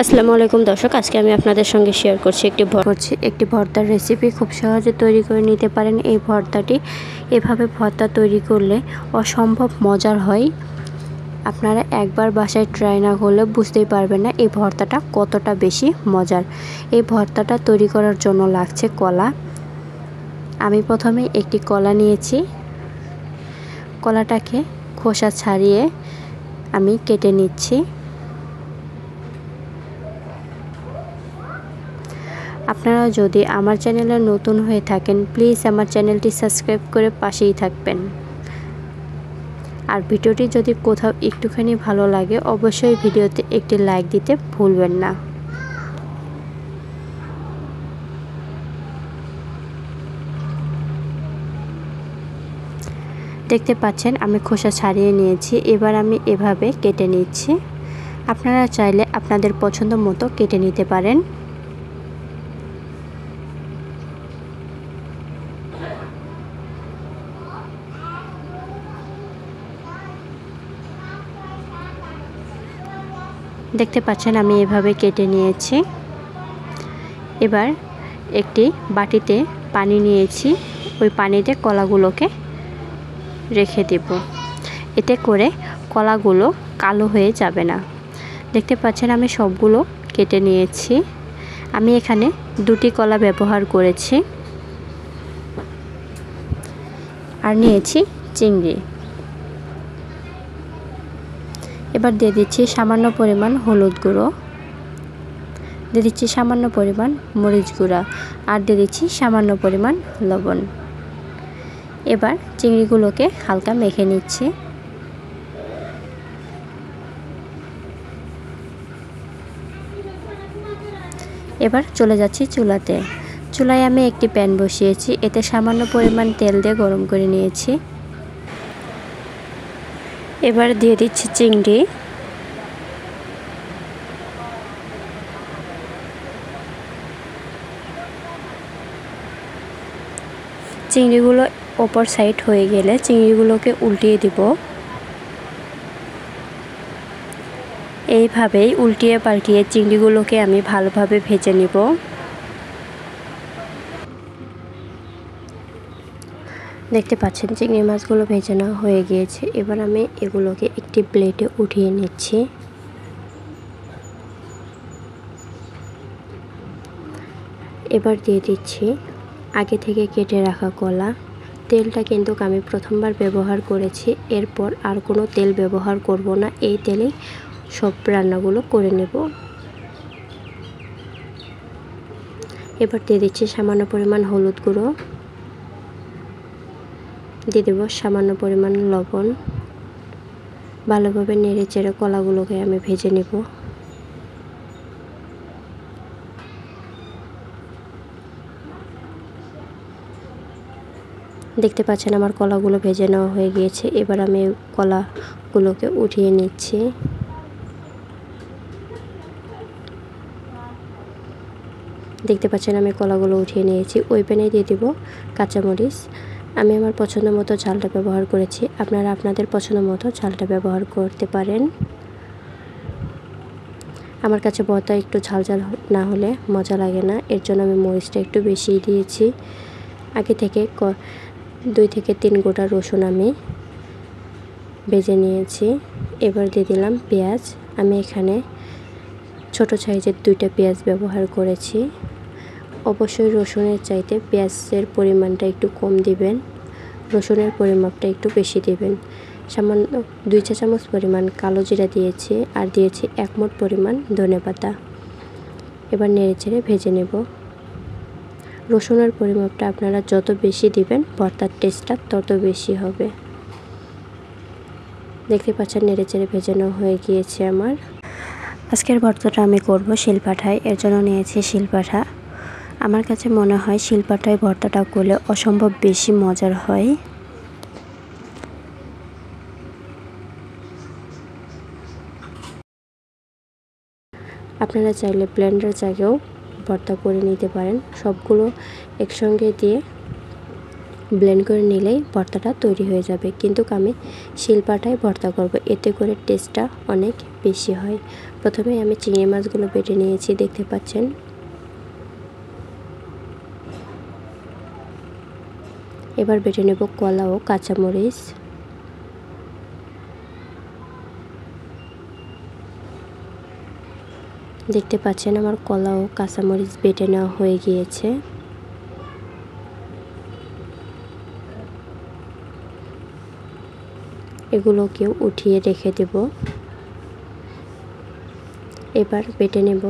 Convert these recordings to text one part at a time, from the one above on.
আসসালামু আলাইকুম দর্শক, আজকে আমি আপনাদের সঙ্গে শেয়ার করছি একটি ভর্তার রেসিপি। খুব সহজে তৈরি করে নিতে পারেন এই ভর্তাটি। এভাবে ভর্তা তৈরি করলে অসম্ভব মজার হয়। আপনারা একবার বাসায় ট্রাই না করলে বুঝতেই পারবেন না এই ভর্তাটা কতটা বেশি মজার। এই ভর্তাটা তৈরি করার জন্য লাগছে কলা। আমি প্রথমে একটি কলা নিয়েছি। কলাটাকে খোসা ছাড়িয়ে আমি কেটে নিচ্ছি। আপনারা যদি আমার চ্যানেলে নতুন হয়ে থাকেন, প্লিজ আমার চ্যানেলটি সাবস্ক্রাইব করে পাশেই থাকবেন। আর ভিডিওটি যদি কোথাও একটুখানি ভালো লাগে, অবশ্যই ভিডিওতে একটি লাইক দিতে ভুলবেন না। দেখতে পাচ্ছেন আমি খোসা ছাড়িয়ে নিয়েছি। এবার আমি এভাবে কেটে নিচ্ছি। আপনারা চাইলে আপনাদের পছন্দ মতো কেটে নিতে পারেন। দেখতে পাচ্ছেন আমি এভাবে কেটে নিয়েছি। এবার একটি বাটিতে পানি নিয়েছি। ওই পানিতে কলাগুলোকে রেখে দেব। এতে করে কলাগুলো কালো হয়ে যাবে না। দেখতে পাচ্ছেন আমি সবগুলো কেটে নিয়েছি। আমি এখানে দুটি কলা ব্যবহার করেছি। আর নিয়েছি চিংড়ি। এবার দিয়ে দিচ্ছি সামান্য পরিমাণ হলুদ গুঁড়ো, দিয়ে দিচ্ছি সামান্য পরিমাণ মরিচ গুঁড়া, আর দিয়ে দিচ্ছি সামান্য পরিমাণ লবণ। এবার চিংড়িগুলোকে হালকা মেখে নিচ্ছি। এবার চলে যাচ্ছি চুলাতে। চুলায় আমি একটি প্যান বসিয়েছি। এতে সামান্য পরিমাণ তেল দিয়ে গরম করে নিয়েছি। এবার দিয়ে দিচ্ছি চিংড়ি। চিংড়িগুলো অপর সাইড হয়ে গেলে চিংড়িগুলোকে উল্টিয়ে দিব। এইভাবেই উল্টিয়ে পাল্টিয়ে চিংড়িগুলোকে আমি ভালোভাবে ভেজে নিব। দেখতে পাচ্ছেন চিংড়ি মাছগুলো ভেজে নেওয়া হয়ে গিয়েছে। এবার আমি এগুলোকে একটি প্লেটে উঠিয়ে নিচ্ছি। এবার দিয়ে দিচ্ছি আগে থেকে কেটে রাখা কলা। তেলটা কিন্তু আমি প্রথমবার ব্যবহার করেছি, এরপর আর কোনো তেল ব্যবহার করব না। এই তেলেই সব রান্নাগুলো করে নেব। এবার দিয়ে দিচ্ছি সামান্য পরিমাণ হলুদ গুঁড়ো, দিয়ে দেব সামান্য পরিমাণ লবণ। ভালোভাবে নেড়ে চেড়ে কলাগুলোকে আমি ভেজে নেব। দেখতে পাচ্ছেন আমার কলাগুলো ভেজে নেওয়া হয়ে গিয়েছে। এবার আমি কলাগুলোকে উঠিয়ে নিচ্ছি। দেখতে পাচ্ছেন আমি কলাগুলো উঠিয়ে নিয়েছি। ওই প্যানে দিয়ে দেব কাঁচামরিচ। আমি আমার পছন্দ মতো ঝালটা ব্যবহার করেছি। আপনারা আপনাদের পছন্দ মতো ঝালটা ব্যবহার করতে পারেন। আমার কাছে ভর্তা একটু ঝাল ঝাল না হলে মজা লাগে না, এর জন্য আমি মরিচটা একটু বেশি দিয়েছি। আগে থেকে 2 থেকে 3 গোটা রসুন আমি ভেজে নিয়েছি। এবার দিয়ে দিলাম পেঁয়াজ। আমি এখানে ছোট সাইজের 2টা পেঁয়াজ ব্যবহার করেছি। অবশ্যই রসুনের চাইতে পেঁয়াজের পরিমাণটা একটু কম দিবেন, রসুনের পরিমাপটা একটু বেশি দিবেন। সামান্য 2 চা চামচ পরিমাণ কালো জিরা দিয়েছি, আর দিয়েছি 1 মুঠ পরিমাণ ধনেপাতা। এবার নেড়ে চেড়ে ভেজে নেব। রসুনের পরিমাপটা আপনারা যত বেশি দিবেন ভর্তার টেস্টটা তত বেশি হবে। দেখতে পাচ্ছেন নেড়ে চেড়ে ভেজে নেওয়া হয়ে গিয়েছে আমার। আজকের ভর্তাটা আমি করব শিলপাঠায়, এর জন্য নিয়েছি শিলপাঠা। আমার কাছে মনে হয় শিলপাঠায় ভর্তাটা করলে অসম্ভব বেশি মজার হয়। আপনারা চাইলে ব্লেন্ডার জাগেও ভর্তা করে নিতে পারেন। সবগুলো একসঙ্গে দিয়ে ব্লেন্ড করে নিলেই ভর্তাটা তৈরি হয়ে যাবে, কিন্তু আমি শিলপাটায় ভর্তা করব, এতে করে টেস্টটা অনেক বেশি হয়। প্রথমে আমি চিংড়ি মাছগুলো বেটে নিয়েছি, দেখতে পাচ্ছেন। এবার বেটে নেব কলা ও কাঁচামরিচ। দেখতে পাচ্ছেন আমার কলা ও কাঁচামরিচ বেটে নেওয়া হয়ে গিয়েছে। এগুলোকেও উঠিয়ে রেখে দেব। এবার বেটে নেব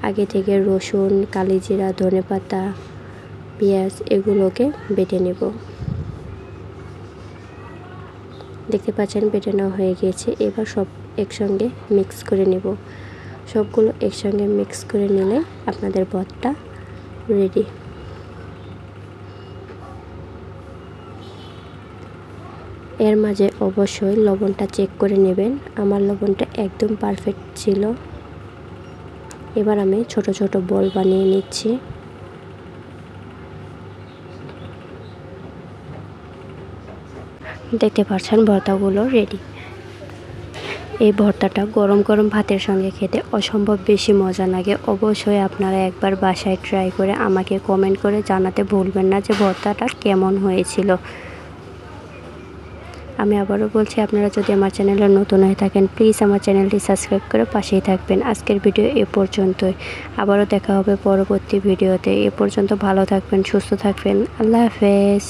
আগে থেকে রসুন, কালিজিরা, ধনেপাতা, পেঁয়াজ এগুলোকে বেটে নেব। দেখতে পাচ্ছেন বেটে নেওয়া হয়ে গিয়েছে। এবার সব একসঙ্গে মিক্স করে নেব। সবগুলো একসঙ্গে মিক্স করে নিলে আপনাদের ভর্তা রেডি। এর মাঝে অবশ্যই লবণটা চেক করে নেবেন। আমার লবণটা একদম পারফেক্ট ছিল। এবার আমি ছোট ছোট বল বানিয়ে নিচ্ছি। দেখতে পাচ্ছেন ভর্তাগুলো রেডি। এই ভর্তাটা গরম গরম ভাতের সঙ্গে খেতে অসম্ভব বেশি মজা লাগে। অবশ্যই আপনারা একবার বাসায় ট্রাই করে আমাকে কমেন্ট করে জানাতে ভুলবেন না যে ভর্তাটা কেমন হয়েছিল। আমি আবারও বলছি, আপনারা যদি আমার চ্যানেলে নতুন হয়ে থাকেন প্লিজ আমার চ্যানেলটি সাবস্ক্রাইব করে পাশেই থাকবেন। আজকের ভিডিও এ পর্যন্তই। আবারও দেখা হবে পরবর্তী ভিডিওতে। এ পর্যন্ত ভালো থাকবেন, সুস্থ থাকবেন। আল্লাহ হাফেজ।